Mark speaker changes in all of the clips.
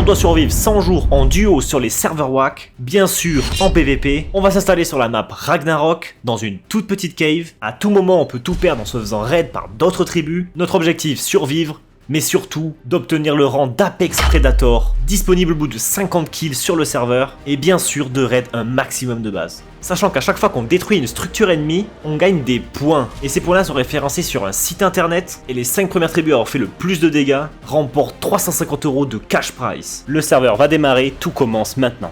Speaker 1: doit survivre 100 jours en duo sur les serveurs WAC, bien sûr en PVP. On va s'installer sur la map Ragnarok, dans une toute petite cave. À tout moment, on peut tout perdre en se faisant raid par d'autres tribus. Notre objectif, survivre, mais surtout d'obtenir le rang d'Apex Predator, disponible au bout de 50 kills sur le serveur, et bien sûr de raid un maximum de base. Sachant qu'à chaque fois qu'on détruit une structure ennemie, on gagne des points, et ces points-là sont référencés sur un site internet, et les 5 premières tribus à avoir fait le plus de dégâts remportent 350 € de cash prize. Le serveur va démarrer, tout commence maintenant.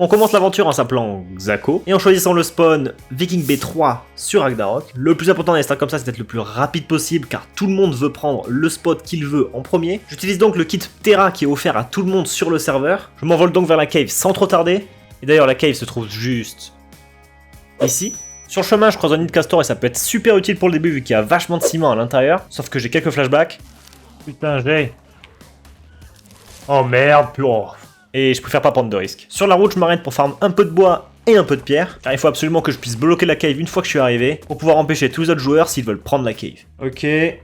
Speaker 1: On commence l'aventure en s'appelant Xako et en choisissant le spawn Viking B3 sur Ragnarok. Le plus important dans les stars comme ça, c'est d'être le plus rapide possible car tout le monde veut prendre le spot qu'il veut en premier. J'utilise donc le kit Terra qui est offert à tout le monde sur le serveur. Je m'envole donc vers la cave sans trop tarder. Et d'ailleurs la cave se trouve juste ici. Sur le chemin, je croise un nid de castor et ça peut être super utile pour le début vu qu'il y a vachement de ciment à l'intérieur. Sauf que j'ai quelques flashbacks. Putain, j'ai... Oh merde, pur. Et je préfère pas prendre de risques. Sur la route, je m'arrête pour farm un peu de bois et un peu de pierre, car il faut absolument que je puisse bloquer la cave une fois que je suis arrivé, pour pouvoir empêcher tous les autres joueurs s'ils veulent prendre la cave. Ok, j'ai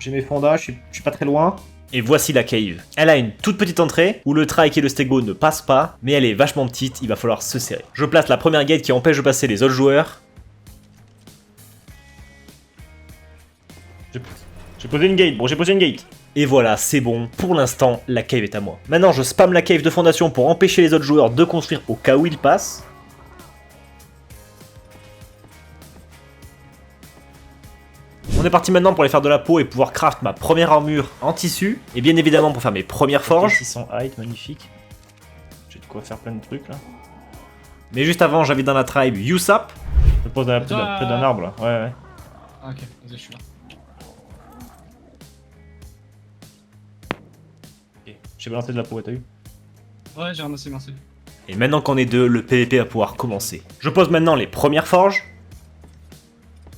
Speaker 1: mes fondas, je suis pas très loin. Et voici la cave. Elle a une toute petite entrée, où le trike et le stego ne passent pas, mais elle est vachement petite, il va falloir se serrer. Je place la première gate qui empêche de passer les autres joueurs. J'ai posé une gate, bon j'ai posé une gate. Et voilà, c'est bon, pour l'instant, la cave est à moi. Maintenant, je spam la cave de fondation pour empêcher les autres joueurs de construire au cas où ils passent. On est parti maintenant pour aller faire de la peau et pouvoir craft ma première armure en tissu. Et bien évidemment pour faire mes premières forges. 600 height, magnifique. J'ai de quoi faire plein de trucs là. Mais juste avant, j'avais dans la tribe Usap. Je me pose près d'un arbre là, ouais.
Speaker 2: Ah, ok, vas-y, je suis là.
Speaker 1: J'ai balancé de la peau, t'as vu?
Speaker 2: Ouais, j'ai ramassé, merci.
Speaker 1: Et maintenant qu'on est deux, le PVP va pouvoir commencer. Je pose maintenant les premières forges.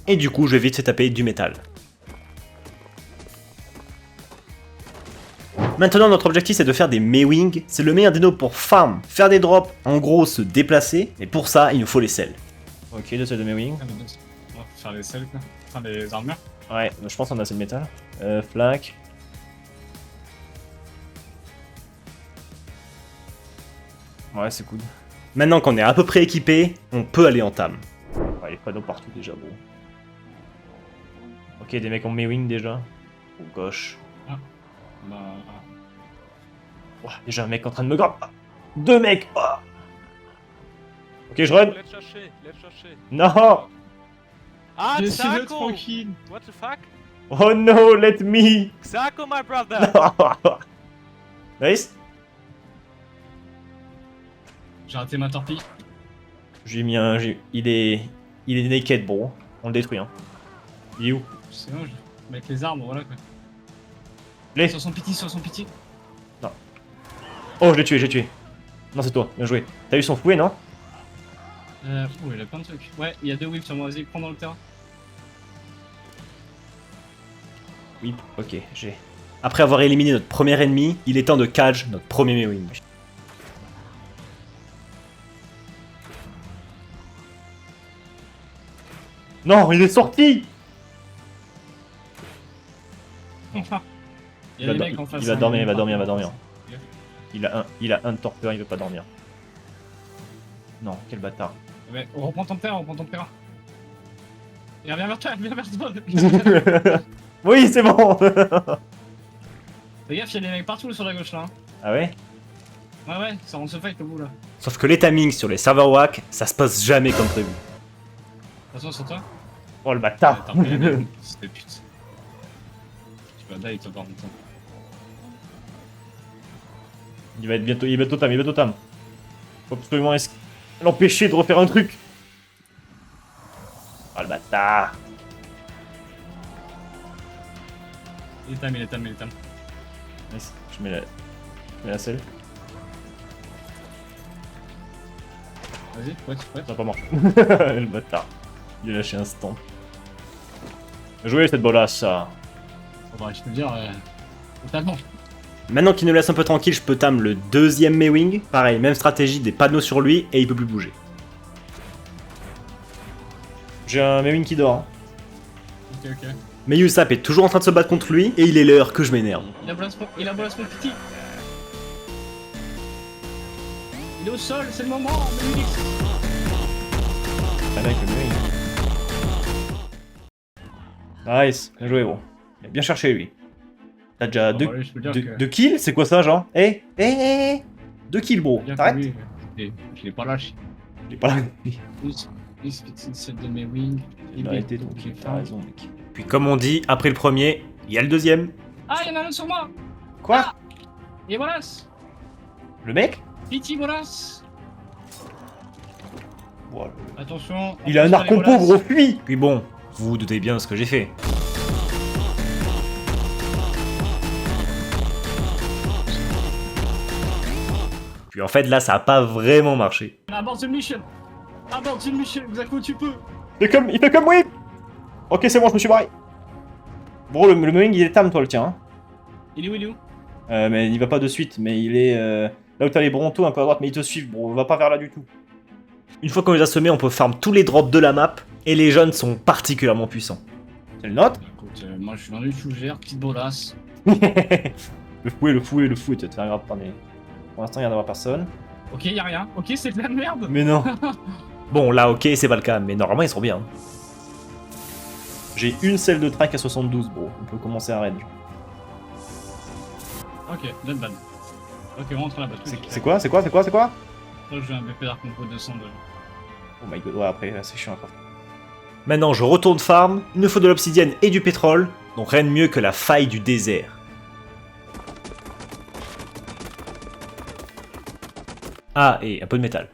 Speaker 1: Et du coup, je vais vite fait taper du métal. Maintenant, notre objectif, c'est de faire des Mewing. C'est le meilleur des noms pour farm, faire des drops, en gros, se déplacer. Et pour ça, il nous faut les selles. Ok, deux selles de Mewing.
Speaker 2: On va faire les selles, quoi. Enfin, les armures.
Speaker 1: Ouais, je pense qu'on a assez de métal. Flac. Ouais, c'est cool. Maintenant qu'on est à peu près équipé, on peut aller en tam. Ouais, les panneaux partout déjà, bon. Ok, des mecs en Mewing déjà. Au gauche.
Speaker 2: Ah. Bah...
Speaker 1: Ouais, déjà un mec en train de me grab. Deux mecs. Oh. Ok, je run.
Speaker 3: Laisse chercher.
Speaker 1: Non.
Speaker 3: Ah,
Speaker 2: Laissez-le
Speaker 3: Xako!
Speaker 2: tranquille.
Speaker 3: What the fuck?
Speaker 1: Oh no, let me.
Speaker 3: Xako, my brother!
Speaker 1: Nice.
Speaker 2: J'ai raté ma torpille.
Speaker 1: J'ai mis un... Il est naked, bro. On le détruit, hein. Il est où?
Speaker 2: C'est bon, avec les arbres, voilà quoi.
Speaker 1: Les...
Speaker 2: Sur son pitié.
Speaker 1: Non. Oh, je l'ai tué. Non, c'est toi, bien joué. T'as eu son fouet, non?
Speaker 2: Oh, il a plein de trucs. Ouais, il y a 2 whips sur moi, vas-y, prends dans le terrain.
Speaker 1: Oui, ok, j'ai... Après avoir éliminé notre premier ennemi, il est temps de catch notre premier Mewing. Non, il est sorti!
Speaker 2: Il y a des mecs en face.
Speaker 1: Il va dormir. Il a un torpeur, il veut pas dormir. Non, quel bâtard.
Speaker 2: Ouais, reprends ton terrain. Viens vers toi.
Speaker 1: Oui, c'est bon.
Speaker 2: Fais gaffe, il y a des mecs partout sur la gauche là. Hein.
Speaker 1: Ah ouais?
Speaker 2: Ouais, ça rend se fight au bout là.
Speaker 1: Sauf que les timings sur les serveurs WAC, ça se passe jamais comme prévu.
Speaker 2: Attention sur toi.
Speaker 1: Oh le bâtard.
Speaker 2: C'était pute. Tu vas die toi par contre.
Speaker 1: Il va bientôt tam. Faut absolument l'empêcher de refaire un truc. Oh le bâtard.
Speaker 2: Il est tam.
Speaker 1: Nice. Je mets la selle.
Speaker 2: Vas-y, ouais, tu
Speaker 1: Ça va pas marcher. Le bâtard. Il a lâché un stand. Jouez cette bolasse, ça.
Speaker 2: Faudrait que je te dire, totalement.
Speaker 1: Maintenant qu'il nous laisse un peu tranquille, je peux tam le deuxième Mewing. Pareil, même stratégie, des panneaux sur lui et il peut plus bouger. J'ai un Mewing qui dort. Hein.
Speaker 2: Ok.
Speaker 1: Mais Usopp est toujours en train de se battre contre lui, et il est l'heure que je m'énerve.
Speaker 2: Il a blast mon petit. Il est au sol, c'est le moment. Mais lui,
Speaker 1: Ah, mec, le mec. Nice, bien joué gros. Il a bien cherché lui. T'as déjà
Speaker 2: bon,
Speaker 1: deux,
Speaker 2: allez, je peux dire
Speaker 1: deux,
Speaker 2: que-
Speaker 1: deux kills. C'est quoi ça genre? Eh 2 kills bro,
Speaker 2: bien que
Speaker 1: t'arrêtes?
Speaker 2: lui, je l'ai pas lâché.
Speaker 1: J'ai pas la...
Speaker 2: Plus petite set de mes wings.
Speaker 1: Il a arrêté donc,
Speaker 2: Ok,
Speaker 1: t'as raison mec. Puis comme on dit, après le premier, il y a le deuxième.
Speaker 2: Ah, il y en a un autre sur moi.
Speaker 1: Quoi?
Speaker 2: Et voilà.
Speaker 1: Le mec?
Speaker 2: Piti, voilà.
Speaker 1: Voilà.
Speaker 2: Attention.
Speaker 1: Il a un arc
Speaker 2: attention,
Speaker 1: compo
Speaker 2: les
Speaker 1: gros, fuis! Puis bon, vous vous doutez bien de ce que j'ai fait. Puis en fait là ça a pas vraiment marché.
Speaker 2: Abort the mission. Abort the mission, Xaco, tu peux.
Speaker 1: Il fait comme oui. Ok c'est bon, je me suis barré. Bro le Mewing il est tam toi le tien. Hein.
Speaker 2: Il est où, il est où?
Speaker 1: Mais il va pas de suite, mais il est là où t'as les Brontos un peu à droite, mais ils te suivent, bro, on va pas vers là du tout. Une fois qu'on les a semés, on peut farm tous les drops de la map, et les jeunes sont particulièrement puissants. C'est le nôtre?
Speaker 2: Écoute, moi je suis dans une fougère, petite bolasse.
Speaker 1: Le fouet, tu vas te faire grave par des... Pour l'instant, il y en aura personne.
Speaker 2: Ok, y'a rien. Ok, c'est de la merde.
Speaker 1: Mais non. Bon, là, ok, c'est pas le cas, mais normalement, ils sont bien. J'ai une selle de track à 72, bro. On peut commencer à raid.
Speaker 2: Ok, not bad. Ok, on rentre là-bas.
Speaker 1: C'est quoi?
Speaker 2: Toi, j'ai un BP d'arc compo 202.
Speaker 1: Oh my god, ouais, après, c'est chiant encore. Maintenant, je retourne farm. Il me faut de l'obsidienne et du pétrole, donc rien de mieux que la faille du désert. Ah, et un peu de métal.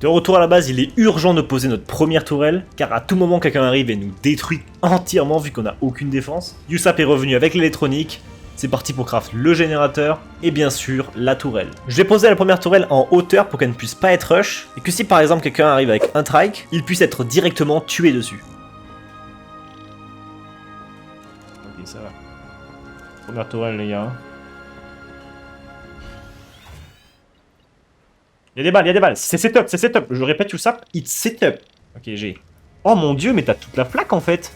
Speaker 1: De retour à la base, il est urgent de poser notre première tourelle, car à tout moment quelqu'un arrive et nous détruit entièrement vu qu'on n'a aucune défense. Usopp est revenu avec l'électronique, c'est parti pour craft le générateur, et bien sûr la tourelle. Je vais poser la première tourelle en hauteur pour qu'elle ne puisse pas être rush, et que si par exemple quelqu'un arrive avec un trike, il puisse être directement tué dessus. Ok, ça va. Première tourelle les gars. Il y a des balles, c'est setup, je répète tout ça, it's setup. Ok, j'ai... Oh mon dieu, mais t'as toute la flaque en fait.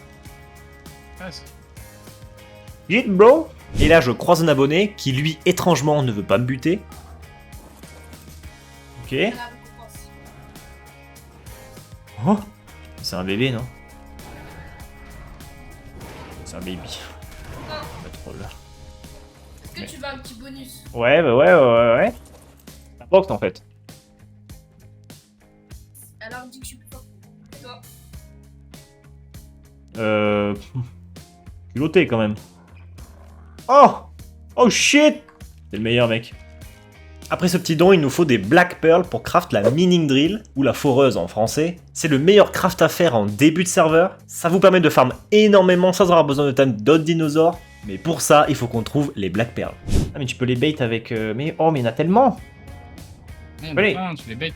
Speaker 1: Shit bro. Et là je croise un abonné qui lui étrangement ne veut pas me buter. Ok. Oh, c'est un bébé non? C'est un baby. Pas trop là.
Speaker 4: Est-ce que tu veux un petit bonus?
Speaker 1: Ouais, bah ouais. La box en fait.
Speaker 4: Alors dis que je suis plus fort. Toi.
Speaker 1: Culotté quand même. Oh shit. C'est le meilleur mec. Après ce petit don, il nous faut des Black Pearl pour craft la Mining Drill, ou la foreuse en français. C'est le meilleur craft à faire en début de serveur. Ça vous permet de farm énormément sans avoir besoin de time d'autres dinosaures. Mais pour ça, il faut qu'on trouve les Black Pearl. Ah mais tu peux les bait avec... mais il y en a tellement. Venez.
Speaker 2: Tu les bêtes,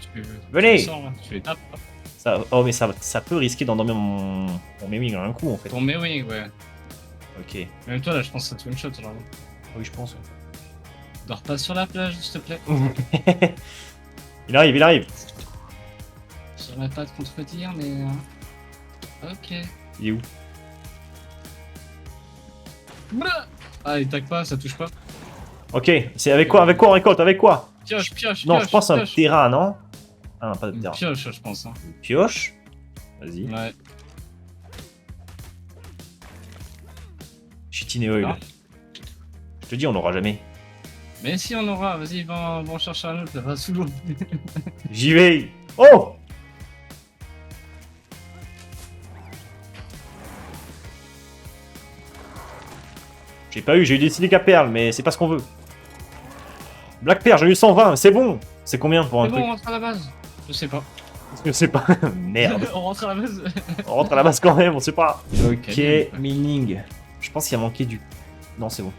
Speaker 1: Venez.
Speaker 2: Tu les sors, tu les tapes.
Speaker 1: Ça, oh mais ça peut risquer d'endormir mon Mewing en un coup en fait.
Speaker 2: Ton Mewing, ouais.
Speaker 1: Ok.
Speaker 2: Même toi, là, je pense que ça te one shot, genre.
Speaker 1: Oui je pense.
Speaker 2: Dors pas sur la plage, s'il te plaît.
Speaker 1: il arrive.
Speaker 2: J'aimerais pas te contredire, mais... Ok.
Speaker 1: Il est où?
Speaker 2: Ah, il tague pas, ça touche pas.
Speaker 1: Ok, c'est avec quoi on récolte? Avec quoi?
Speaker 2: Pioche.
Speaker 1: Non, je pense un terrain, non? Ah non, pas de terrain.
Speaker 2: Pioche, je pense. Hein.
Speaker 1: Pioche? Vas-y.
Speaker 2: Ouais.
Speaker 1: Chitine oil.
Speaker 2: Ah.
Speaker 1: Je te dis, on l'aura jamais.
Speaker 2: Mais si on aura, vas-y, va en chercher un autre, va sous l'eau.
Speaker 1: J'y vais. Oh! J'ai pas eu, j'ai eu des silica perles, mais c'est pas ce qu'on veut. Black Pearl, j'ai eu 120, c'est bon. C'est combien pour un
Speaker 2: C'est bon,
Speaker 1: truc?
Speaker 2: on rentre à la base. Je sais pas.
Speaker 1: Je sais pas. Merde.
Speaker 2: On rentre à la base.
Speaker 1: On rentre à la base quand même, on sait pas. Ok,
Speaker 2: Quel
Speaker 1: mining. Je pense qu'il a manqué du... Non, c'est bon.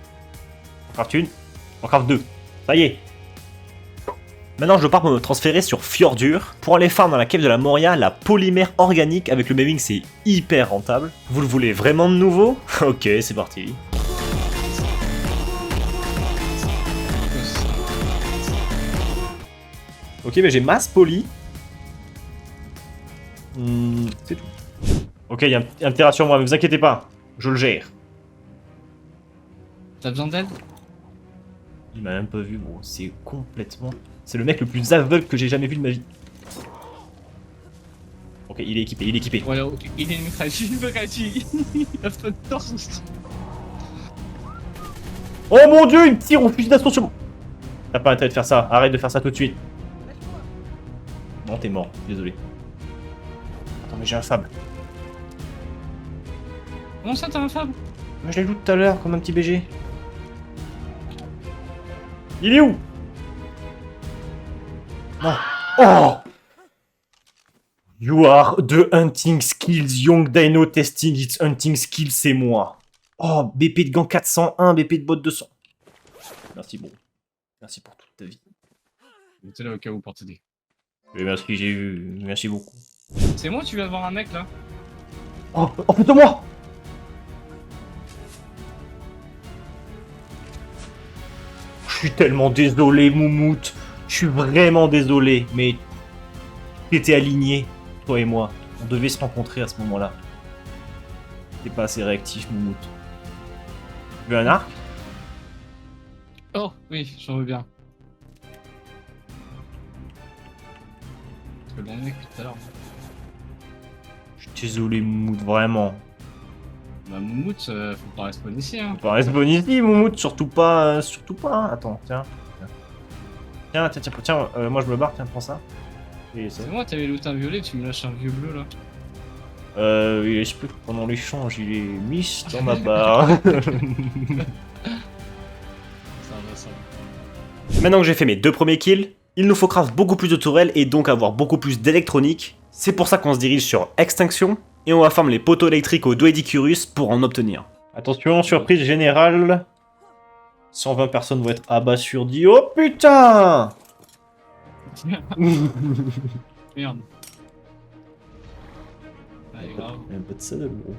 Speaker 1: On craft une. On craft deux. Ça y est. Maintenant, je pars pour me transférer sur Fjordur pour aller farm dans la cave de la Moria, la polymère organique avec le Mewing, c'est hyper rentable. Vous le voulez vraiment de nouveau? Ok, c'est parti. Ok, mais j'ai masse poly. C'est tout. Ok, Ok, il y a un petit rat sur moi, mais vous inquiétez pas. Je le gère.
Speaker 2: T'as besoin d'aide?
Speaker 1: Il m'a même pas vu, bon, c'est complètement... C'est le mec le plus aveugle que j'ai jamais vu de ma vie. Ok, il est équipé, il est équipé.
Speaker 2: Voilà, ok. Il est une mitrailleuse, il a pas de torse.
Speaker 1: Oh mon dieu, il me tire au fusil d'assaut sur moi. T'as pas intérêt de faire ça, arrête de faire ça tout de suite. Non, t'es mort, désolé. Attends, mais j'ai un fable.
Speaker 2: Comment ça, t'as un fable?
Speaker 1: Moi, je l'ai lu tout à l'heure, comme un petit BG. Il est où? Non. Oh! You are the hunting skills, young dino testing its hunting skills, c'est moi. Oh, BP de gant 401, BP de botte 200. Merci, bon. Merci pour toute ta vie.
Speaker 2: J'étais là au cas où pour t'aider.
Speaker 1: Oui, merci, j'ai eu. Merci beaucoup.
Speaker 2: C'est moi, tu viens de voir un mec là?
Speaker 1: Oh, oh putain, moi! Je suis tellement désolé, Moumout. Je suis vraiment désolé, mais t'étais aligné, toi et moi. On devait se rencontrer à ce moment-là. T'es pas assez réactif, Moumout. Tu veux un arc?
Speaker 2: Oh, oui, j'en veux bien. Le bon mec tout à l'heure.
Speaker 1: Je suis désolé, Moumout, vraiment.
Speaker 2: Bah, Moumout, faut pas respawn ici, hein.
Speaker 1: Faut pas rester bon ici, Moumout, surtout pas, hein. Attends, tiens. Tiens, moi je me barre, tiens, prends ça. Et ça.
Speaker 2: C'est moi, t'avais looté un violet, tu me lâches un vieux bleu là.
Speaker 1: Il explique que pendant l'échange, il est mis dans ma barre.
Speaker 2: Ça va.
Speaker 1: Maintenant que j'ai fait mes 2 premiers kills, il nous faut craft beaucoup plus de tourelles et donc avoir beaucoup plus d'électronique. C'est pour ça qu'on se dirige sur Extinction et on va farm les poteaux électriques au Doedicurus pour en obtenir. Attention, surprise générale. 120 personnes vont être abasourdies. Oh putain!
Speaker 2: Merde. Allez, grave.
Speaker 1: Il y a un peu de ça, gros.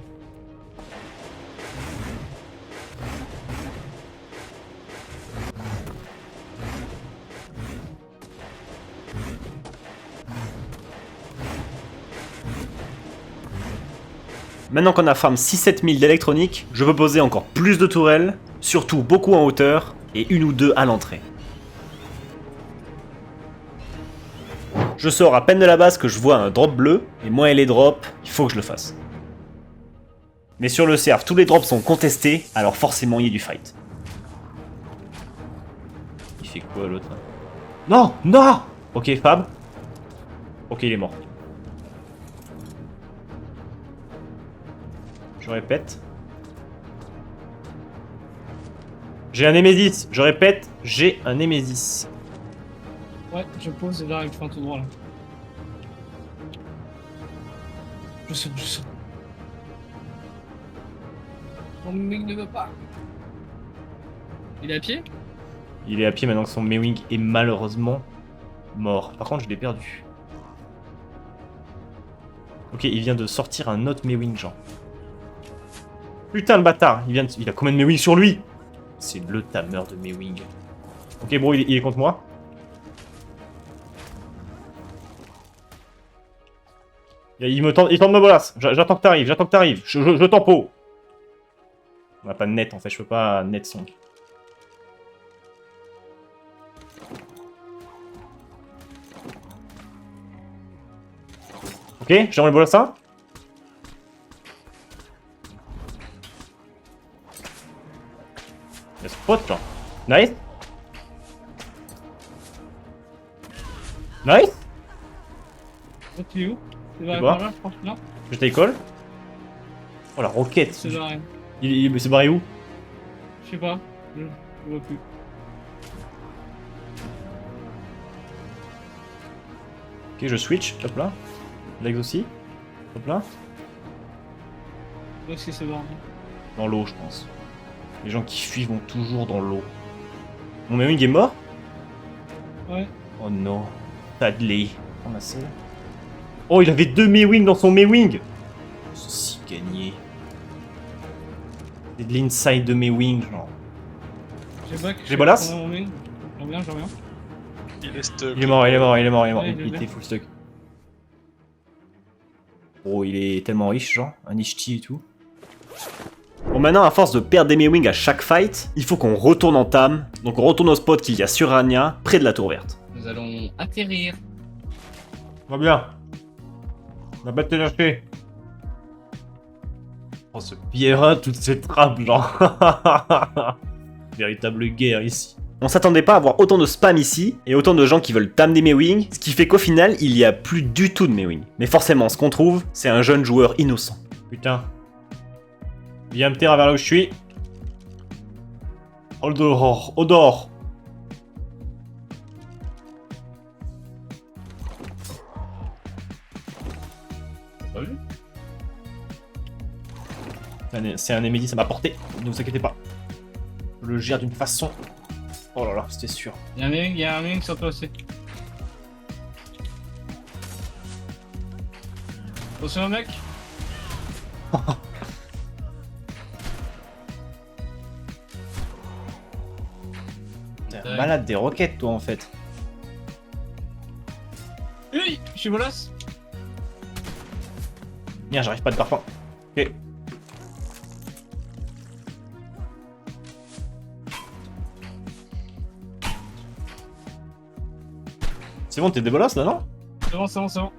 Speaker 1: Maintenant qu'on a farm 6-7 000 d'électronique, je veux poser encore plus de tourelles, surtout beaucoup en hauteur, et 1 ou 2 à l'entrée. Je sors à peine de la base que je vois un drop bleu, et moi et les drops, il faut que je le fasse. Mais sur le serve, tous les drops sont contestés, alors forcément il y a du fight. Il fait quoi l'autre là? Non! Non! Ok, Fab. Ok, il est mort. Je répète. J'ai un Némésis. Je répète, j'ai un Némésis.
Speaker 2: Ouais, je pose et là, il fait un tout droit là. Je saute. Mon mec ne veut pas. Il est à pied?
Speaker 1: Il est à pied maintenant que son Mewing est malheureusement mort. Par contre, je l'ai perdu. Ok, il vient de sortir un autre Mewing, genre. Putain, le bâtard, il a combien de Mewing sur lui? C'est le tamer de Mewing. Ok, bro, il est contre moi. Il tente de me bolasse. J'attends que t'arrives, Je tempo. On a pas de net, en fait, je peux pas net son. Ok, j'envoie le bolassin. Il y a spot, genre. Nice. Nice.
Speaker 2: Oh, tu es où? C'est
Speaker 1: quoi
Speaker 2: par là, je pense, là.
Speaker 1: Je t'école. Oh la roquette.
Speaker 2: C'est barré.
Speaker 1: Il s'est barré où?
Speaker 2: Je sais pas. Je vois plus.
Speaker 1: Ok, je switch. Hop là. Legs aussi. Hop là.
Speaker 2: Où est-ce que c'est barré?
Speaker 1: Dans l'eau, je pense. Les gens qui fuient vont toujours dans l'eau. Mon Mewing est mort?
Speaker 2: Ouais.
Speaker 1: Oh non. Sadly. Oh ma seule. Oh, il avait 2 Mewing dans son Mewing. Ceci gagné. C'est de l'inside de Mewing, genre. J'ai bolasse?
Speaker 2: J'en reviens.
Speaker 3: Il est stuck.
Speaker 1: Il est mort.
Speaker 2: Ouais,
Speaker 1: Il
Speaker 2: il est
Speaker 1: était
Speaker 2: là.
Speaker 1: full stuck. Oh, il est tellement riche, genre, un Ishti et tout. Bon, maintenant, à force de perdre des Mewing à chaque fight, il faut qu'on retourne en Tam. Donc, on retourne au spot qu'il y a sur Rania, près de la tour verte.
Speaker 2: Nous allons atterrir.
Speaker 1: Va bien. La bête est lâchée. Oh, ce Pierre, toutes ces trappes, genre. Véritable guerre ici. On s'attendait pas à avoir autant de spam ici, et autant de gens qui veulent tam des Mewing, ce qui fait qu'au final, il y a plus du tout de Mewing. Mais forcément, ce qu'on trouve, c'est un jeune joueur innocent. Putain. Viens me terre vers là où je suis. Odor, Odor.
Speaker 2: Pas vu?
Speaker 1: C'est un Emily, ça m'a porté. Ne vous inquiétez pas. Je le gère d'une façon. Oh là là, c'était sûr.
Speaker 2: Il y a un mec sur toi aussi. Attention, mec.
Speaker 1: T'es un malade des roquettes, toi, en fait.
Speaker 2: Oui, je suis bolasse.
Speaker 1: Merde, j'arrive pas de parfum. Ok. C'est bon, t'es débolosses là, non?
Speaker 2: C'est bon, c'est bon, c'est bon.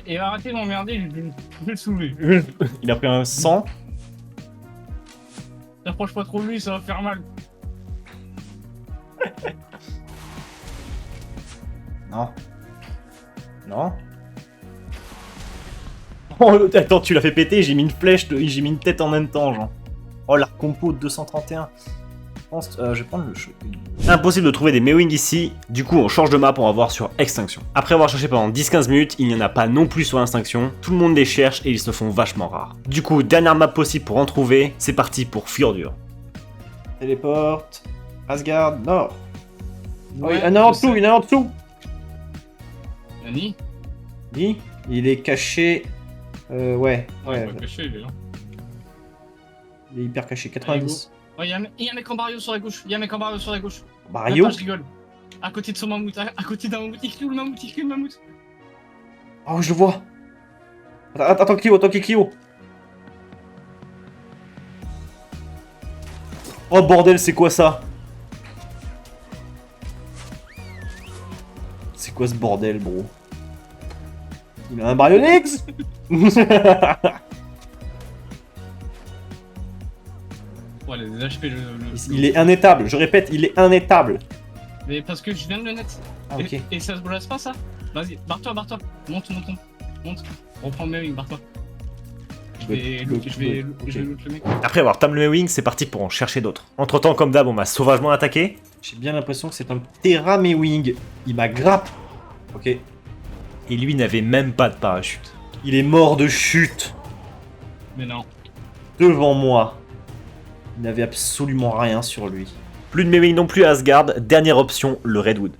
Speaker 2: Et arrêtez de m'emmerder, je vais le soulever.
Speaker 1: Il a pris un 100.
Speaker 2: T'approches pas trop de lui, ça va faire mal.
Speaker 1: Non. Non. Oh, attends, tu l'as fait péter, j'ai mis une flèche, j'ai mis une tête en même temps, genre. Oh, la compo de 231. Je vais prendre le show. Impossible de trouver des Mewing ici, du coup on change de map, on va voir sur Extinction. Après avoir cherché pendant 10-15 minutes, il n'y en a pas non plus sur Extinction, tout le monde les cherche et ils se font vachement rares. Du coup, dernière map possible pour en trouver, c'est parti pour Fjordur. Téléporte, Asgard, nord.
Speaker 2: Ouais,
Speaker 1: il y en a en dessous, il y en a en dessous.
Speaker 2: Nani?
Speaker 1: Oui, il est caché. Ouais,
Speaker 2: Ouais, il va cacher, lui, hein.
Speaker 1: il est hyper caché, 90.
Speaker 2: Ouais, y'a un mec en barrio sur la gauche. Y'a un mec en barrio sur la gauche.
Speaker 1: Mario.
Speaker 2: Attends, je rigole. À côté de son mammouth, à côté d'un mammouth. Il crie le mammouth, il crie le mammouth.
Speaker 1: Oh, je le vois. Attends, Clio, Clio. Oh bordel, c'est quoi ça? C'est quoi ce bordel, bro? Il a un Baryonyx.
Speaker 2: Ouais, les HP,
Speaker 1: Il est inétable, je répète, il est inétable.
Speaker 2: Mais parce que je viens de le net.
Speaker 1: Ah, ok.
Speaker 2: Et ça se bolasse pas, ça? Vas-y, barre-toi. Monte. Reprends le Mewing, barre-toi. Je vais loot le mec. Après avoir tam le Mewing, c'est parti pour en chercher d'autres. Entre temps, comme d'hab, on m'a sauvagement attaqué.
Speaker 1: J'ai bien l'impression que c'est un Terra Mewing. Il m'a grappe. Ok.
Speaker 2: Et lui n'avait même pas de parachute.
Speaker 1: Il est mort de chute.
Speaker 2: Mais non.
Speaker 1: Devant moi. Il n'avait absolument rien sur lui. Plus de Mewing non plus à Asgard. Dernière option, le Redwood.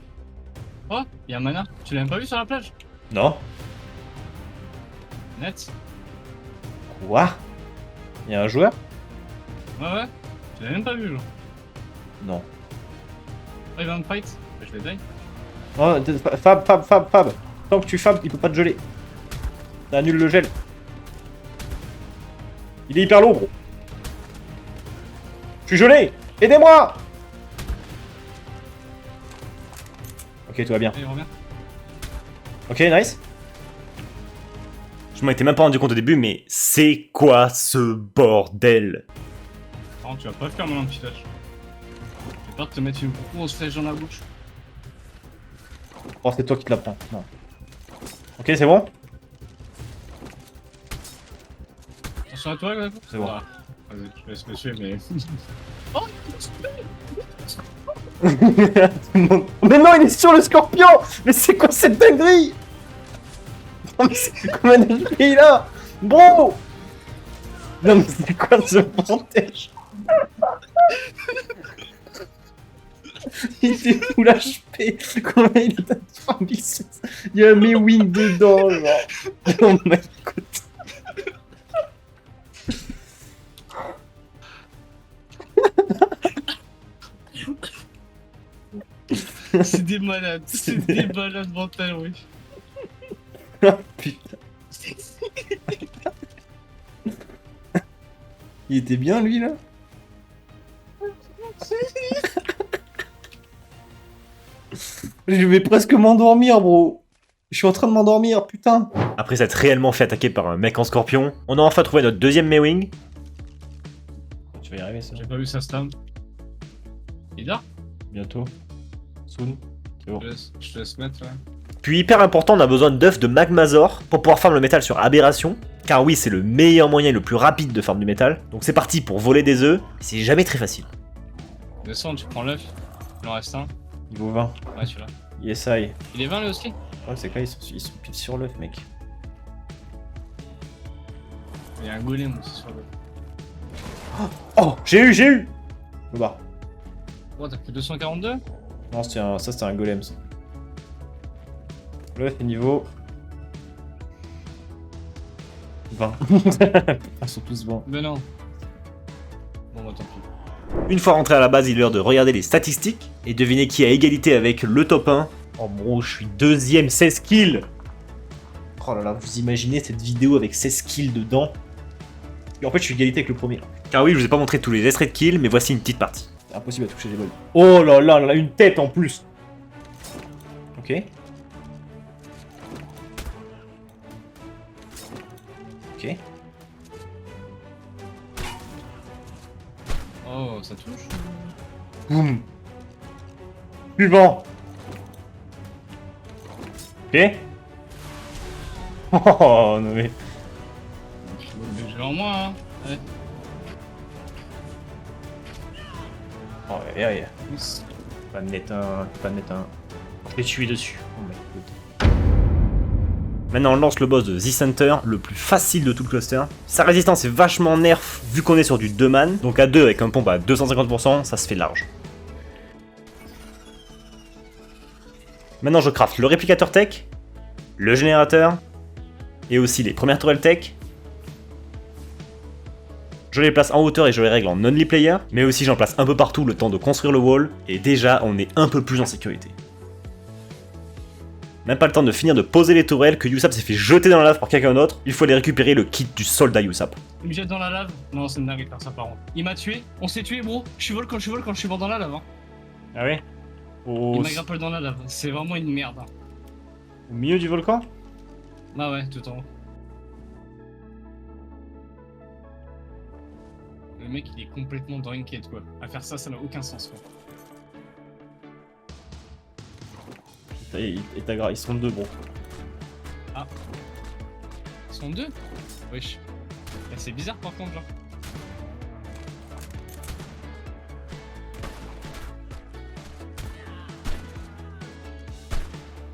Speaker 2: Oh, y'a un mana. Tu l'as même pas vu sur la plage?
Speaker 1: Non.
Speaker 2: Net.
Speaker 1: Quoi? Il y a un joueur?
Speaker 2: Ouais. Tu l'as même pas vu, genre.
Speaker 1: Non.
Speaker 2: Oh, il va me fight. Bah, je l'ai die.
Speaker 1: Oh, Fab. Tant que tu Fab, il peut pas te geler. Ça annule le gel. Il est hyper lourd, gros. Je suis gelé. Aidez-moi. Ok, tout va bien.
Speaker 2: Allez, reviens.
Speaker 1: Ok, nice. Je m'en étais même pas rendu compte au début, mais c'est quoi ce bordel?
Speaker 2: Par tu vas pas faire mon petit touch. J'ai peur de te mettre une grosse flèche dans la bouche.
Speaker 1: Oh, c'est toi qui te la prends. Non. Ok, c'est bon?
Speaker 2: Attention à toi, là.
Speaker 1: C'est bon.
Speaker 2: Ah, vas-y, je laisse monsieur, mais. Oh,
Speaker 1: Mais non, il est sur le scorpion. Mais c'est quoi cette dinguerie? Non, mais c'est combien d'HP il a? Bro. Non, mais c'est quoi ce bordage? Il est full HP. Combien il a de 3600? Il y a un Mewing dedans, genre. Oh my god.
Speaker 2: c'est des malades mentales, oui.
Speaker 1: Putain. Il était bien lui là. Je vais presque m'endormir, bro. Je suis en train de m'endormir, putain. Après s'être réellement fait attaquer par un mec en scorpion, on a enfin trouvé notre deuxième Mewing. Tu vas y arriver ça?
Speaker 2: J'ai pas vu sa stam. Il dort?
Speaker 1: Bientôt. Soon. C'est bon.
Speaker 2: Je te laisse mettre là.
Speaker 1: Puis hyper important, on a besoin d'œufs de Magmazor pour pouvoir farm le métal sur Aberration. Car oui, c'est le meilleur moyen et le plus rapide de farm du métal. Donc c'est parti pour voler des œufs. C'est jamais très facile.
Speaker 2: Descends, tu prends l'œuf. Il en reste un.
Speaker 1: Niveau 20.
Speaker 2: Ouais, celui-là.
Speaker 1: Yes, I.
Speaker 2: Il est 20 lui aussi?
Speaker 1: Ouais, c'est que là, ils sont pile sur l'œuf, mec.
Speaker 2: Il y a un golem aussi sur l'œuf.
Speaker 1: Oh, j'ai eu le bar.
Speaker 2: Oh, t'as pris 242?
Speaker 1: Non, ça c'était un golem, ça. L'œuf est niveau 20. Ils sont tous bons.
Speaker 2: Mais non. Bon, bah tant pis.
Speaker 1: Une fois rentré à la base, il est l'heure de regarder les statistiques et deviner qui a égalité avec le top 1. Oh bro, je suis deuxième, 16 kills. Oh là là, vous imaginez cette vidéo avec 16 kills dedans? Et en fait, je suis égalité avec le premier. Car oui, je vous ai pas montré tous les extraits de kills, mais voici une petite partie. C'est impossible à toucher les balles. Oh là là, là, une tête en plus. Ok. Ok.
Speaker 2: Oh, ça touche.
Speaker 1: Boum. Suivant. Ok. Oh non mais...
Speaker 2: J'ai en moi, hein. Ouais.
Speaker 1: Oh aïe aïe. Pas de mettre un... Je vais tuer dessus. Oh my God. Maintenant on lance le boss de The Center, le plus facile de tout le cluster. Sa résistance est vachement nerf vu qu'on est sur du 2 man. Donc à 2 avec un pompe à 250%, ça se fait large. Maintenant je craft le réplicateur tech, le générateur, et aussi les premières tourelles tech. Je les place en hauteur et je les règle en only player, mais aussi j'en place un peu partout le temps de construire le wall, et déjà on est un peu plus en sécurité. Même pas le temps de finir de poser les tourelles que Yusap s'est fait jeter dans la lave par quelqu'un d'autre, il faut aller récupérer le kit du soldat Yusap.
Speaker 2: Il me jette dans la lave? Non, c'est une dingue de faire ça par contre. Il m'a tué? On s'est tué, bro? Je suis vol quand je suis mort dans la lave, hein.
Speaker 1: Ah ouais?
Speaker 2: Il m'a grappé dans la lave, c'est vraiment une merde. Hein.
Speaker 1: Au milieu du volcan?
Speaker 2: Ah ouais, tout en haut. Le mec il est complètement drinked quoi. À faire ça, ça n'a aucun sens quoi.
Speaker 1: Ils sont deux, bro.
Speaker 2: Ah. Ils sont deux? Wesh. C'est bizarre par contre, genre.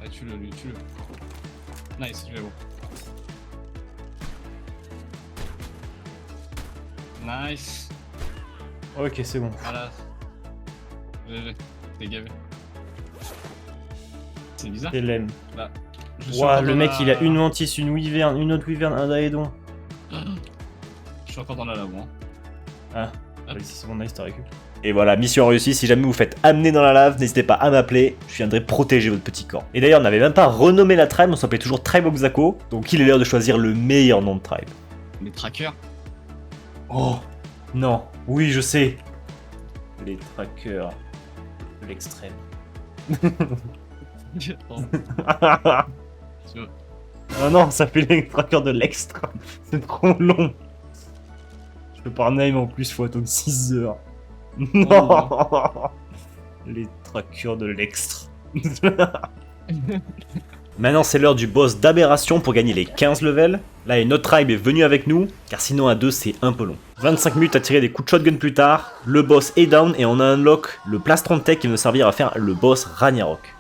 Speaker 2: Ah, tue-le, lui, tue-le. Nice, je l'ai bon. Nice.
Speaker 1: Ok, c'est bon.
Speaker 2: Voilà. T'es gavé. C'est bizarre.
Speaker 1: C'est l'aime.
Speaker 2: Là. Je suis
Speaker 1: Ouah,
Speaker 2: encore
Speaker 1: le
Speaker 2: dans
Speaker 1: mec
Speaker 2: la-
Speaker 1: il a une mantis, une wyvern, une autre wyvern, un daédon.
Speaker 2: Je suis encore dans la lave, moi.
Speaker 1: Ah, vas-y, c'est bon, nice, t'as récup. Et voilà, mission réussie, si jamais vous faites amener dans la lave, n'hésitez pas à m'appeler, je viendrai protéger votre petit camp. Et d'ailleurs, on n'avait même pas renommé la tribe, on s'appelait toujours Tribe of Xako, donc il est l'heure de choisir le meilleur nom de tribe.
Speaker 2: Les trackers.
Speaker 1: Oh, non, oui, je sais. Les trackers de l'extrême. Ah non, ça fait les trackers de l'extra. C'est trop long. Je peux par name en plus, faut attendre 6 heures. Non. Les trackers de l'extra. Maintenant c'est l'heure du boss d'aberration pour gagner les 15 levels. Là une autre tribe est venue avec nous, car sinon à 2 c'est un peu long. 25 minutes à tirer des coups de shotgun plus tard, le boss est down et on a unlock le plastron tech qui va nous servir à faire le boss Ragnarok.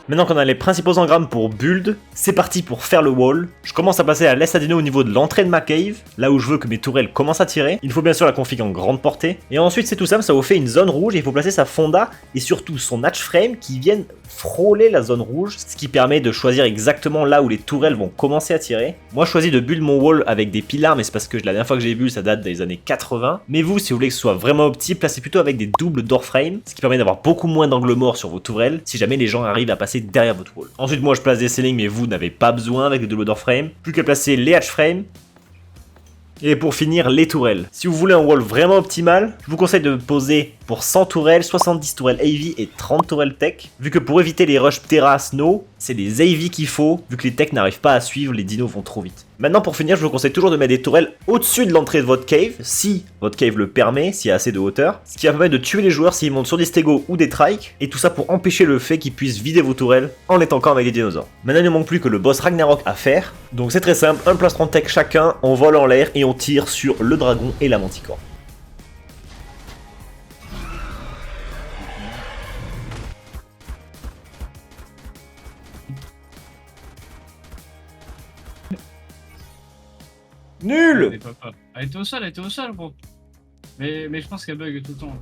Speaker 1: Maintenant qu'on a les principaux engrammes pour build, c'est parti pour faire le wall. Je commence à passer à l'est adeno au niveau de l'entrée de ma cave, là où je veux que mes tourelles commencent à tirer. Il faut bien sûr la config en grande portée. Et ensuite c'est tout simple, ça vous fait une zone rouge et il faut placer sa fonda et surtout son hatch frame qui viennent frôler la zone rouge, ce qui permet de choisir exactement là où les tourelles vont commencer à tirer. Moi je choisis de build mon wall avec des pilars, mais c'est parce que la dernière fois que j'ai vu ça date des années 80. Mais vous, si vous voulez que ce soit vraiment opti, placez plutôt avec des doubles door frame, ce qui permet d'avoir beaucoup moins d'angles morts sur vos tourelles, si jamais les gens arrivent à passer placer derrière votre wall. Ensuite, moi je place des ceilings, mais vous n'avez pas besoin avec le double door frame. Plus qu'à placer les hatch frames. Et pour finir, les tourelles. Si vous voulez un wall vraiment optimal, je vous conseille de poser pour 100 tourelles, 70 tourelles AV et 30 tourelles tech. Vu que pour éviter les rushs Terra Snow, c'est des AV qu'il faut, vu que les techs n'arrivent pas à suivre, les dinos vont trop vite. Maintenant pour finir, je vous conseille toujours de mettre des tourelles au-dessus de l'entrée de votre cave, si votre cave le permet, s'il y a assez de hauteur. Ce qui va permettre de tuer les joueurs s'ils montent sur des stegos ou des trikes, et tout ça pour empêcher le fait qu'ils puissent vider vos tourelles en étant encore avec des dinosaures. Maintenant il ne manque plus que le boss Ragnarok à faire, donc c'est très simple, un plastron tech chacun, on vole en l'air et on tire sur le dragon et la manticore. Nul!
Speaker 2: Elle était au sol, gros. Mais je pense qu'elle bug tout le temps.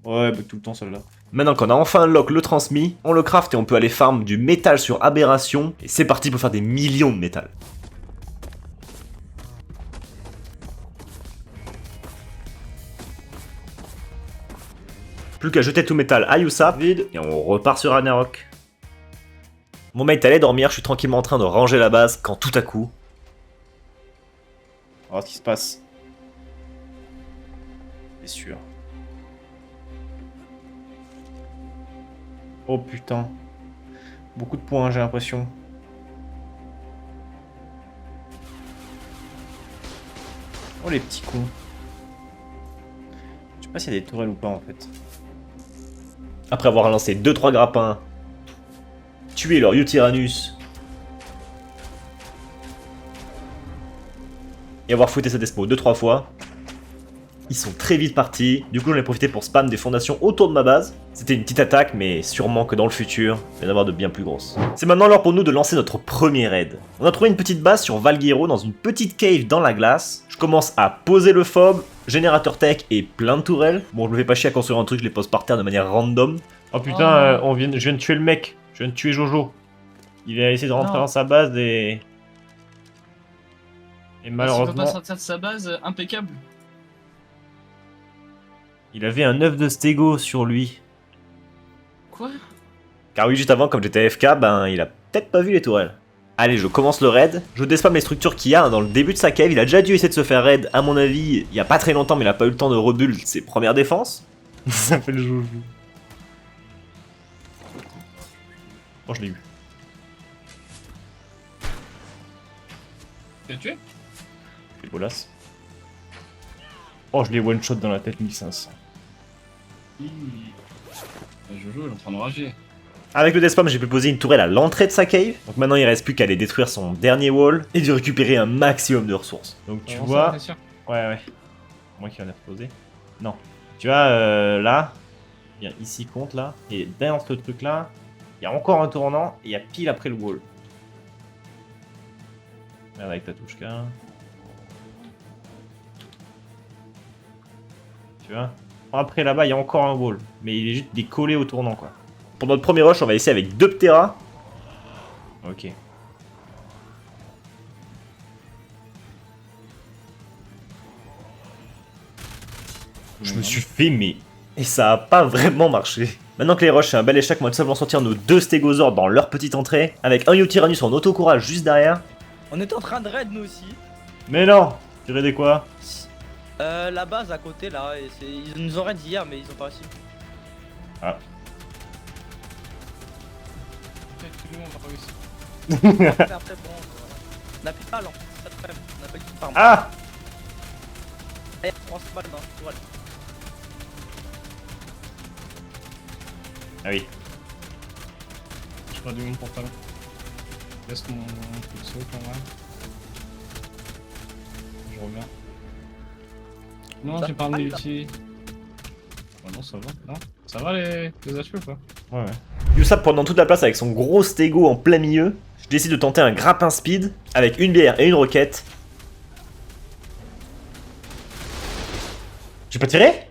Speaker 1: Ouais, bug tout le temps celle-là. Maintenant qu'on a enfin unlock le transmis, on le craft et on peut aller farm du métal sur aberration. Et c'est parti pour faire des millions de métal. Plus qu'à jeter tout métal à Yusap, vide, et on repart sur Ragnarok. Mon mate allait dormir, je suis tranquillement en train de ranger la base quand tout à coup... On va voir ce qui se passe. C'est sûr. Oh putain. Beaucoup de points, j'ai l'impression. Oh les petits cons. Je sais pas s'il y a des tourelles ou pas en fait. Après avoir lancé 2-3 grappins, tué leur Utyrannus et avoir fouetté cette espo 2-3 fois, ils sont très vite partis. Du coup j'en ai profité pour spam des fondations autour de ma base. C'était une petite attaque, mais sûrement que dans le futur, il va y en avoir de bien plus grosses. C'est maintenant l'heure pour nous de lancer notre premier raid. On a trouvé une petite base sur Valguero dans une petite cave dans la glace. Je commence à poser le fob, générateur tech et plein de tourelles. Bon, je me fais pas chier à construire un truc, je les pose par terre de manière random. Oh putain, je viens de tuer le mec. Je viens de tuer Jojo. Il a essayé de rentrer dans sa base et malheureusement...
Speaker 2: Il peut pas sortir de sa base, impeccable.
Speaker 1: Il avait un œuf de stégo sur lui.
Speaker 2: Quoi?
Speaker 1: Car oui, juste avant, comme j'étais AFK, ben il a peut-être pas vu les tourelles. Allez, je commence le raid. Je déspam les structures qu'il y a dans le début de sa cave. Il a déjà dû essayer de se faire raid, à mon avis, il y a pas très longtemps, mais il a pas eu le temps de rebuild ses premières défenses. Ça fait le Jojo. Oh, je l'ai eu.
Speaker 2: Tu l'as tué?
Speaker 1: Je l'ai bolasse. Oh, je l'ai one shot dans la tête 1500.
Speaker 2: Jojo, il est en train de rager.
Speaker 1: Avec le deathspam, j'ai pu poser une tourelle à l'entrée de sa cave. Donc maintenant, il reste plus qu'à aller détruire son dernier wall et de récupérer un maximum de ressources. Donc tu vois... Ouais. Moi qui en ai reposé. Non. Tu vois, là, bien ici compte là, et dans ce truc là, il y a encore un tournant et il y a pile après le wall. Merde avec ta touche K. Tu vois. Après là-bas, il y a encore un wall, mais il est juste décollé au tournant quoi. Pour notre premier rush, on va essayer avec 2 Ptera. Ok. Je me suis fait mais... Et ça a pas vraiment marché. Maintenant que les rushs c'est un bel échec, on va tout simplement sortir nos 2 stégosaures dans leur petite entrée, avec un Utyrannus en autocourage juste derrière.
Speaker 5: On était en train de raid nous aussi.
Speaker 1: Mais non! Tu raidais quoi?
Speaker 5: La base à côté là, et ils nous ont raid hier mais ils ont pas réussi.
Speaker 1: Ah.
Speaker 2: Tout le monde a réussi.
Speaker 5: Après bon, on a plus de balles en fait, c'est pas de problème, on a pas eu de farm.
Speaker 1: Ah!
Speaker 5: Allez, on se balle dans le tourelle.
Speaker 1: Ah oui.
Speaker 2: Je perds du monde pour toi. Laisse mon pulso quand même. Je reviens. Non, j'ai pas ramené l'ulti. Oh non, ça va. Non, ça va les HP ou pas?
Speaker 1: Ouais. Yusap prenant toute la place avec son gros stégo en plein milieu. Je décide de tenter un grappin speed avec une bière et une roquette. J'ai pas tiré?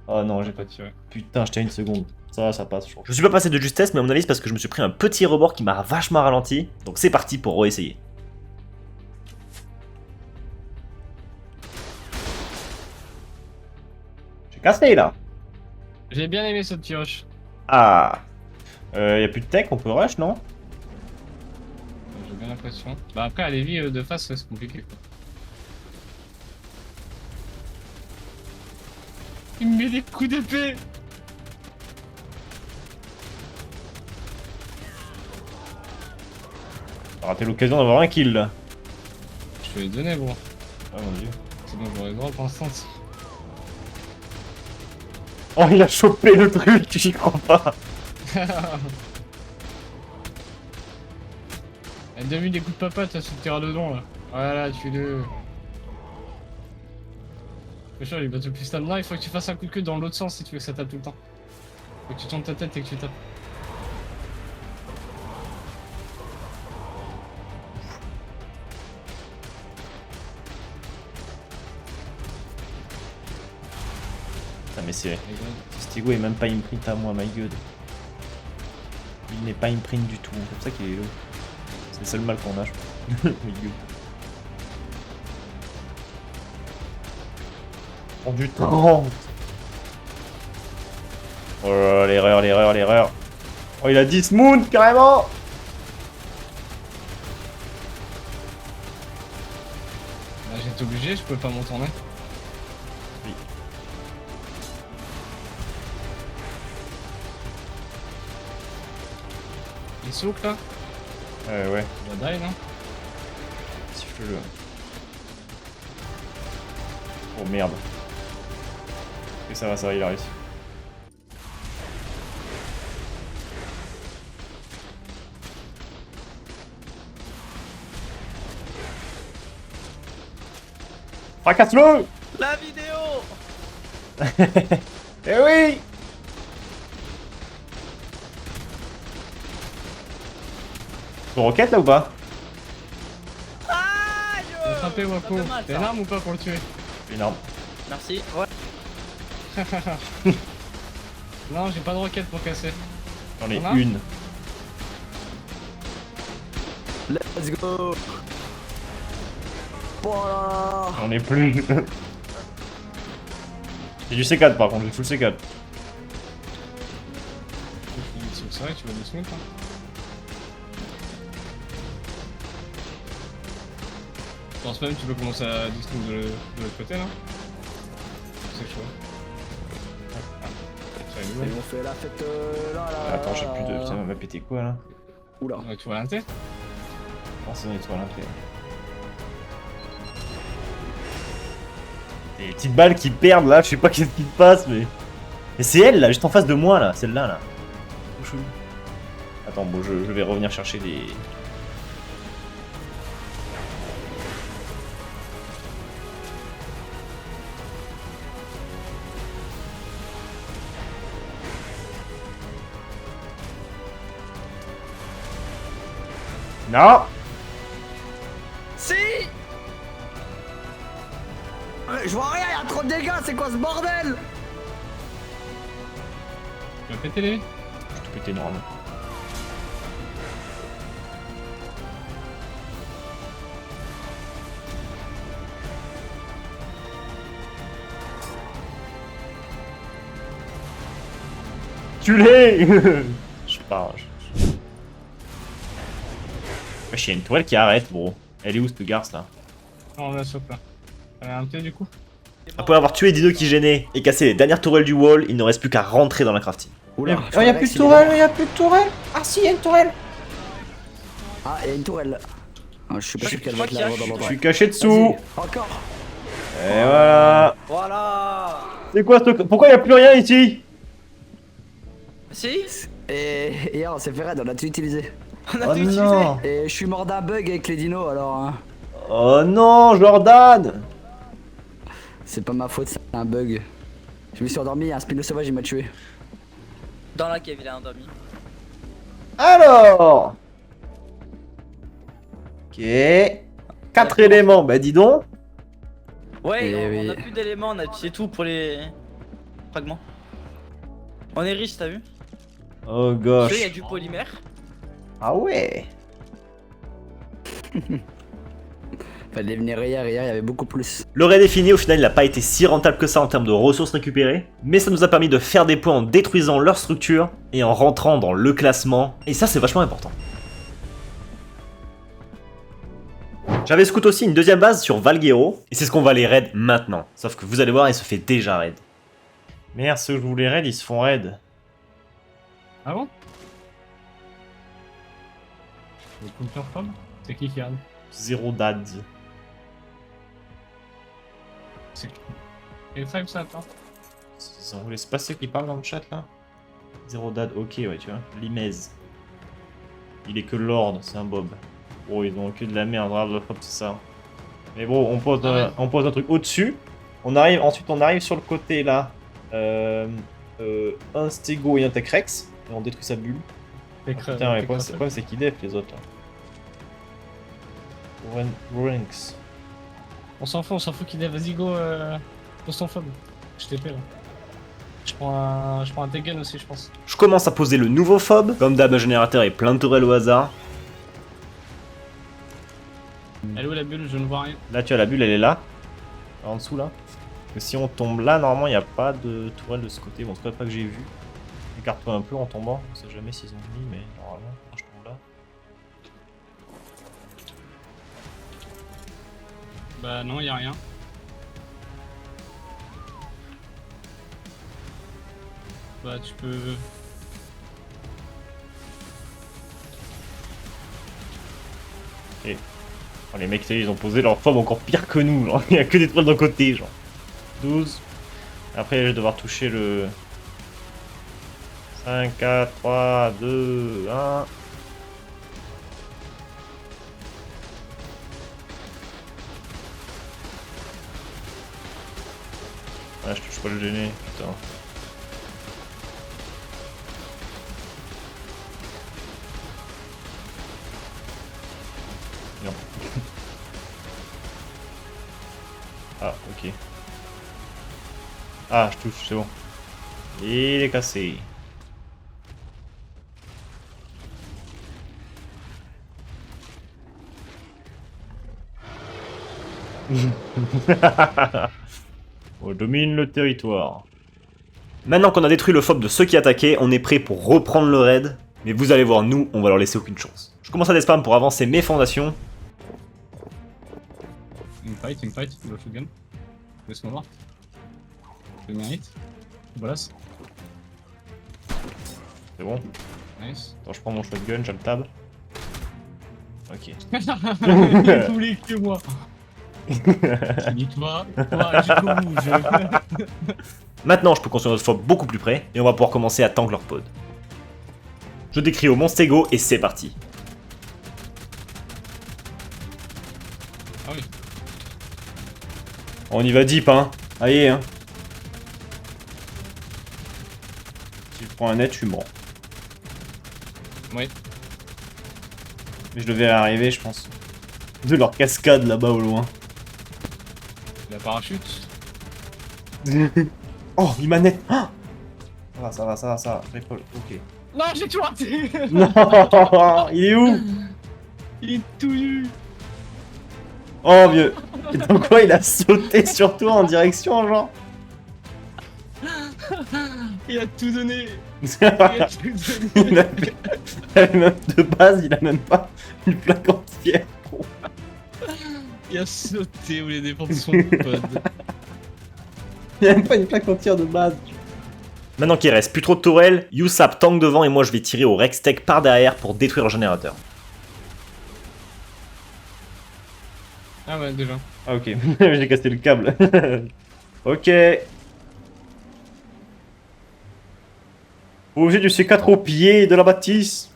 Speaker 1: Oh non, j'ai pas tiré. Putain, j'étais à 1 seconde. Ça passe, je suis pas passé de justesse, mais à mon avis, c'est parce que je me suis pris un petit rebord qui m'a vachement ralenti. Donc c'est parti pour réessayer. J'ai cassé là.
Speaker 2: J'ai bien aimé ce petit rush.
Speaker 1: Ah. Y'a plus de tech, on peut rush, non?
Speaker 2: J'ai bien l'impression. Bah après, à Lévi de face, c'est compliqué quoi. Il me met des coups d'épée.
Speaker 1: T'as raté l'occasion d'avoir un kill là.
Speaker 2: Je te l'ai donné, gros.
Speaker 1: Ah mon dieu.
Speaker 2: C'est bon, j'aurais le droit pour l'instant.
Speaker 1: Oh, il a chopé le truc, j'y crois pas.
Speaker 2: Elle a mis des coups de papa, t'as sur le terrain dedans là. Voilà, tue-le. Franchement, il va te plus stamina, il faut que tu fasses un coup de queue dans l'autre sens si tu veux que ça tape tout le temps. Faut que tu tournes ta tête et que tu tapes.
Speaker 1: Putain, mais c'est. Stigo est même pas imprint à moi, my god. Il n'est pas imprint du tout, c'est pour ça qu'il est low. C'est le seul mal qu'on a, je crois. My god. Oh du temps. Oh là là, l'erreur, l'erreur, l'erreur. Oh, il a 10 moon carrément.
Speaker 2: Là, j'étais obligé, je peux pas m'en tourner.
Speaker 1: Oui.
Speaker 2: Il souk là.
Speaker 1: Ouais.
Speaker 2: Il va die, non?
Speaker 1: Siffle-le. Oh merde. Et ça va, il a réussi. Fracasse-le!
Speaker 5: La vidéo.
Speaker 1: Eh oui! Ton roquette là ou pas?
Speaker 5: Aïe.
Speaker 2: Attrapez Wako.
Speaker 5: Ça fait mal,
Speaker 2: T'as
Speaker 5: ça.
Speaker 2: une arme ou pas pour le tuer?
Speaker 1: Une arme.
Speaker 5: Merci. Ouais.
Speaker 2: Non, j'ai pas de roquette pour casser.
Speaker 1: J'en ai
Speaker 2: On a
Speaker 1: une.
Speaker 5: Let's go. Voilà.
Speaker 1: J'en ai plus. J'ai du C4 par contre, j'ai full C4.
Speaker 2: C'est vrai que tu vas nous smith, hein. Je pense même que tu peux commencer à distribuer de l'autre côté là. C'est chaud.
Speaker 6: Et on fait la fête là.
Speaker 1: Attends, j'ai plus de. Putain, on va péter quoi là?
Speaker 6: Oula.
Speaker 2: Ouais, tu vois l'inté?
Speaker 1: Non, c'est une étoile inté. Des petites balles qui perdent là, je sais pas qu'est-ce qui se passe, mais. Mais c'est elle là, juste en face de moi là, celle-là là. Trop chelou. Attends, bon, je vais revenir chercher des. Non!
Speaker 6: Si. Je vois rien, y'a trop de dégâts, c'est quoi ce bordel?
Speaker 2: Tu vas péter les?
Speaker 1: Je te péter normalement. Tu l'es. Je pars. Wesh, y'a une toile qui arrête, bro. Elle est où cette garce là?
Speaker 2: Non, on la chope là. Elle a un T du coup?
Speaker 1: Après avoir tué Dino qui gênait et cassé les dernières tourelles du wall, il ne reste plus qu'à rentrer dans la crafting.
Speaker 6: Oula.
Speaker 7: Oh, y'a plus de tourelle, y'a plus de tourelle. Ah si, y'a une tourelle.
Speaker 6: Ah, y'a une tourelle. Ah, je suis pas sûr qu'elle va être
Speaker 5: Je
Speaker 6: là.
Speaker 5: crois qu'il y a-
Speaker 1: Je suis caché dessous.
Speaker 6: Encore.
Speaker 1: Et voilà.
Speaker 5: Voilà.
Speaker 1: C'est quoi ce... Pourquoi y'a plus rien ici?
Speaker 5: Si.
Speaker 6: Et hier, on s'est fait raid, on a tout utilisé.
Speaker 5: On a
Speaker 1: Oh
Speaker 5: tout utilisé.
Speaker 1: non.
Speaker 6: Et je suis mort d'un bug avec les dinos alors. Hein.
Speaker 1: Oh non, Jordan.
Speaker 6: C'est pas ma faute, c'est un bug. Je me suis endormi, un spino sauvage il m'a tué.
Speaker 5: Dans la cave, il a endormi.
Speaker 1: Alors. Ok. 4 éléments, bah dis donc.
Speaker 5: Ouais,
Speaker 6: Eh
Speaker 5: on
Speaker 6: oui.
Speaker 5: a plus d'éléments, on a utilisé tout pour les fragments. On est riche, t'as vu?
Speaker 1: Oh
Speaker 5: Tu vois, il y
Speaker 1: gosh.
Speaker 5: a du polymère.
Speaker 1: Ah ouais.
Speaker 6: Fallait venir hier, il y avait beaucoup plus.
Speaker 1: Le raid est fini, au final il n'a pas été si rentable que ça en termes de ressources récupérées, mais ça nous a permis de faire des points en détruisant leur structure et en rentrant dans le classement, et ça c'est vachement important. J'avais scout aussi une deuxième base sur Valguero, et c'est ce qu'on va aller raid maintenant. Sauf que vous allez voir, il se fait déjà raid. Merde, ceux que je voulais raid, ils se font raid.
Speaker 2: Ah bon? Le counter fob? C'est qui raid?
Speaker 1: Zéro dad.
Speaker 2: C'est tribe ça, attends.
Speaker 1: C'est pas ceux qui parlent dans le chat là? Zéro dad, ok, ouais, tu vois. Limez. Il est que Lord, c'est un Bob. Oh, ils ont que de la merde, grave, c'est ça. Mais bon, on pose un truc au-dessus. Ensuite, on arrive sur le côté là. Un Stego et un Tech Rex. Et on détruit sa bulle. Putain, le problème c'est qu'ils def les autres là. Rinks.
Speaker 2: On s'en fout qu'il dev, vas-y go, pose ton fob. Je TP là. Je prends un Tegan aussi, je pense.
Speaker 1: Je commence à poser le nouveau fob. Comme d'hab, un générateur et plein de tourelles au hasard.
Speaker 2: Elle est où la bulle? Je ne vois rien.
Speaker 1: Là, tu as la bulle, elle est là. En dessous là. Parce que si on tombe là, normalement, il n'y a pas de tourelle de ce côté. Bon, c'est pas que j'ai vu. Écarte-toi un peu en tombant. On sait jamais s'ils ont mis, mais normalement, quand je tombe là.
Speaker 2: Bah non, y a rien. Bah tu peux...
Speaker 1: Et... Oh, les mecs, ils ont posé leur fob encore pire que nous. Genre. Il n'y a que des toiles d'un côté, genre. 12. Après, je vais devoir toucher le... 5, 4, 3, 2, 1... Ah, je touche pas le gêner, putain. Non. Ah, ok. Ah, je touche, c'est bon. Il est cassé. On domine le territoire. Maintenant qu'on a détruit le fob de ceux qui attaquaient, on est prêt pour reprendre le raid. Mais vous allez voir, nous, on va leur laisser aucune chance. Je commence à despam pour avancer mes fondations.
Speaker 2: Une fight, le shotgun. Laisse-moi voir. Je mérite. Voilà.
Speaker 1: C'est bon.
Speaker 2: Nice.
Speaker 1: Attends, je prends mon shotgun, j'ai le tab. Ok.
Speaker 2: Il voulait que moi. Dis-toi, jusqu'au bout,
Speaker 1: Maintenant, je peux construire notre fob beaucoup plus près, et on va pouvoir commencer à tank leur pod. Je décris au Monstego, et c'est parti.
Speaker 2: Ah oui.
Speaker 1: On y va deep, hein. Allez, hein. Si je prends un net, je suis mort.
Speaker 2: Ouais.
Speaker 1: Mais je devais arriver, je pense. De leur cascade là-bas au loin.
Speaker 2: La parachute.
Speaker 1: Oh, il m'a net. Ah, ça va. Ok.
Speaker 2: Non, j'ai tout raté.
Speaker 1: Non, il est où?
Speaker 2: Il est tout nu.
Speaker 1: Oh, vieux. Et donc quoi, il a sauté sur toi en direction, genre?
Speaker 2: Il a tout donné.
Speaker 1: Il a même de base, il a même pas une plaque entière.
Speaker 2: Il a sauté où les défendre son pod.
Speaker 1: Il a même pas une plaque entière de base. Maintenant qu'il reste plus trop de tourelles, Usap tank devant et moi je vais tirer au Rextech par derrière pour détruire le générateur.
Speaker 2: Ah ouais, déjà.
Speaker 1: Ah ok, j'ai cassé le câble. Ok. Objet du C4 au pied de la bâtisse.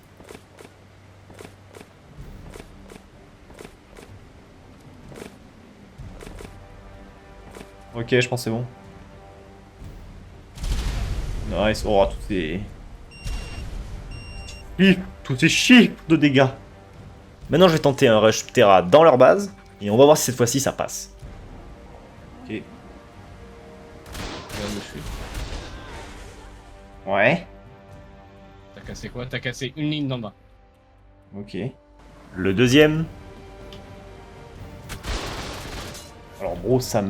Speaker 1: Ok, je pense que c'est bon. Nice. Oh, tous ces chiffres de dégâts. Maintenant, je vais tenter un rush Terra dans leur base. Et on va voir si cette fois-ci ça passe. Ok.
Speaker 2: Regarde où je suis.
Speaker 1: Ouais.
Speaker 2: T'as cassé quoi? T'as cassé une ligne d'en bas.
Speaker 1: Ok. Le deuxième. Alors bro, ça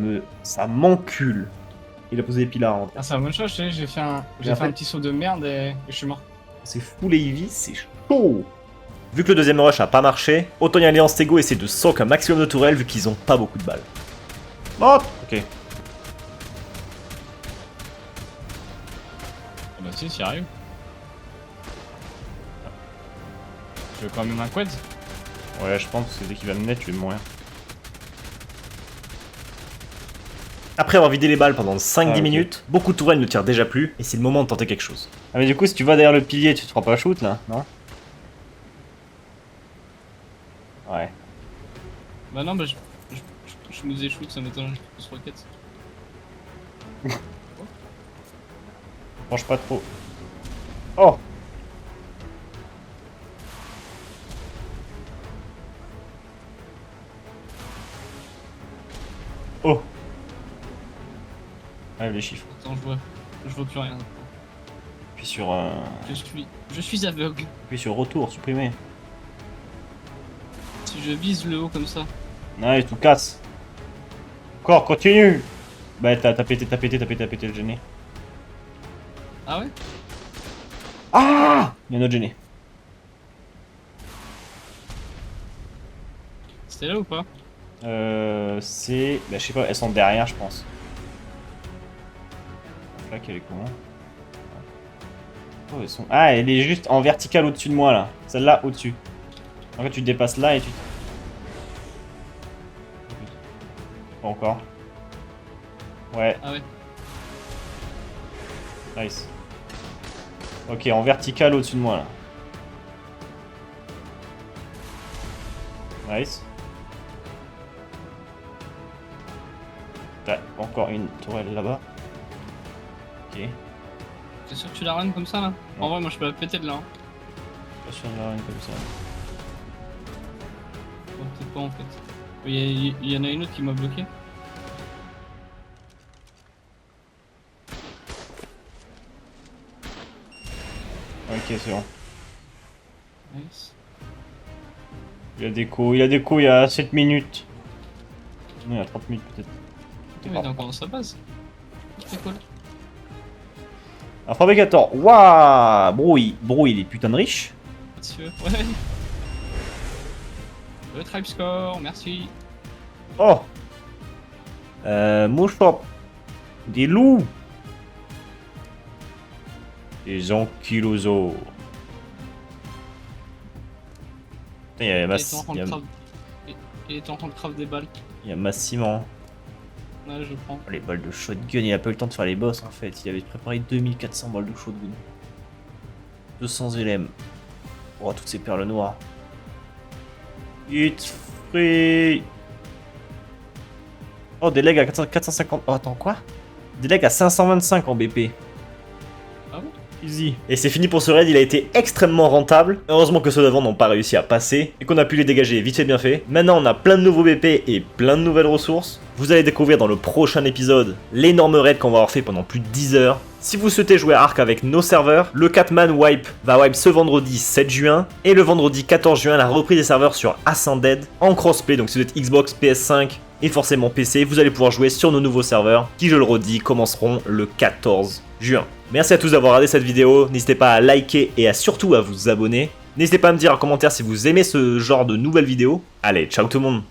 Speaker 1: m'encule. Il a posé des pilars en
Speaker 2: Ah, c'est un bon choix, je sais, j'ai fait un petit saut de merde et je suis mort.
Speaker 1: C'est full heavy, c'est chaud. Vu que le deuxième rush a pas marché, autant y aller en stego et essayer de soak un maximum de tourelles vu qu'ils ont pas beaucoup de balles. Oh, ok.
Speaker 2: Ah bah si, j'y arrive. Je veux quand même un quad.
Speaker 1: Ouais, je pense que dès qu'il va me net, tu vas mourir. Après avoir vidé les balles pendant 5-10 minutes, beaucoup de tourelles ne tirent déjà plus, et c'est le moment de tenter quelque chose. Ah mais du coup, si tu vas derrière le pilier, tu te feras pas shoot là, non? Ouais.
Speaker 2: Bah non, bah je me disais shoot, ça m'étonne, je pousse roquette.
Speaker 1: Mange pas trop. Oh! Oh! Allez les chiffres.
Speaker 2: Attends, je vois plus rien.
Speaker 1: Puis sur
Speaker 2: Je suis aveugle.
Speaker 1: puis sur retour, supprimer.
Speaker 2: Si je vise le haut comme ça.
Speaker 1: Ouais, tout casse. Encore, continue! Bah t'as pété le génie.
Speaker 2: Ah ouais?
Speaker 1: Ah! Il y a un autre génie.
Speaker 2: C'était là ou pas?
Speaker 1: C'est... Bah je sais pas, elles sont derrière je pense. Là qu'elle est comment? Oh elles sont... Ah elle est juste en vertical au-dessus de moi là. Celle-là au-dessus. En fait tu te dépasses là et tu... Pas encore. Ouais.
Speaker 2: Ah ouais.
Speaker 1: Nice. Ok, en vertical au-dessus de moi là. Nice. T'as encore une tourelle là-bas. Ok.
Speaker 2: T'es sûr que tu la runs comme ça là?
Speaker 1: Non.
Speaker 2: En vrai, moi je peux la péter de là. Hein.
Speaker 1: Pas sûr de la reine comme ça.
Speaker 2: Bon, peut-être pas en fait. Il y en a une autre qui m'a bloqué.
Speaker 1: Ok, c'est bon.
Speaker 2: Nice.
Speaker 1: Il a des coups, il y a 7 minutes. Non, il y a 30 minutes peut-être.
Speaker 2: Mais t'es encore dans sa base. C'est cool.
Speaker 1: Un fabricateur. Waouh! Bro, il est putain de riche.
Speaker 2: Monsieur. Ouais. Le tribe score, merci.
Speaker 1: Oh! Mouchop. Des loups. Des ankylosaures. Putain, il y a
Speaker 2: Il est en train de craft des balles.
Speaker 1: Il y a Massiment.
Speaker 2: Ouais, je prends.
Speaker 1: Oh, les balles de shotgun, il a pas eu le temps de faire les boss en fait. Il avait préparé 2400 balles de shotgun. 200 LM. Oh, toutes ces perles noires. It's free. Oh, des legs à 450. Oh, attends, quoi? Des legs à 525 en BP.
Speaker 2: Ah bon?
Speaker 1: Easy. Et c'est fini pour ce raid, il a été extrêmement rentable. Heureusement que ceux d'avant n'ont pas réussi à passer et qu'on a pu les dégager vite fait bien fait. Maintenant on a plein de nouveaux BP et plein de nouvelles ressources. Vous allez découvrir dans le prochain épisode l'énorme raid qu'on va avoir fait pendant plus de 10 heures. Si vous souhaitez jouer à Ark avec nos serveurs, le Catman Wipe va wipe ce vendredi 7 juin et le vendredi 14 juin la reprise des serveurs sur Ascended en crossplay. Donc si vous êtes Xbox, PS5 et forcément PC, vous allez pouvoir jouer sur nos nouveaux serveurs qui, je le redis, commenceront le 14 juin. Merci à tous d'avoir regardé cette vidéo, n'hésitez pas à liker et surtout à vous abonner. N'hésitez pas à me dire en commentaire si vous aimez ce genre de nouvelles vidéos. Allez, ciao tout le monde!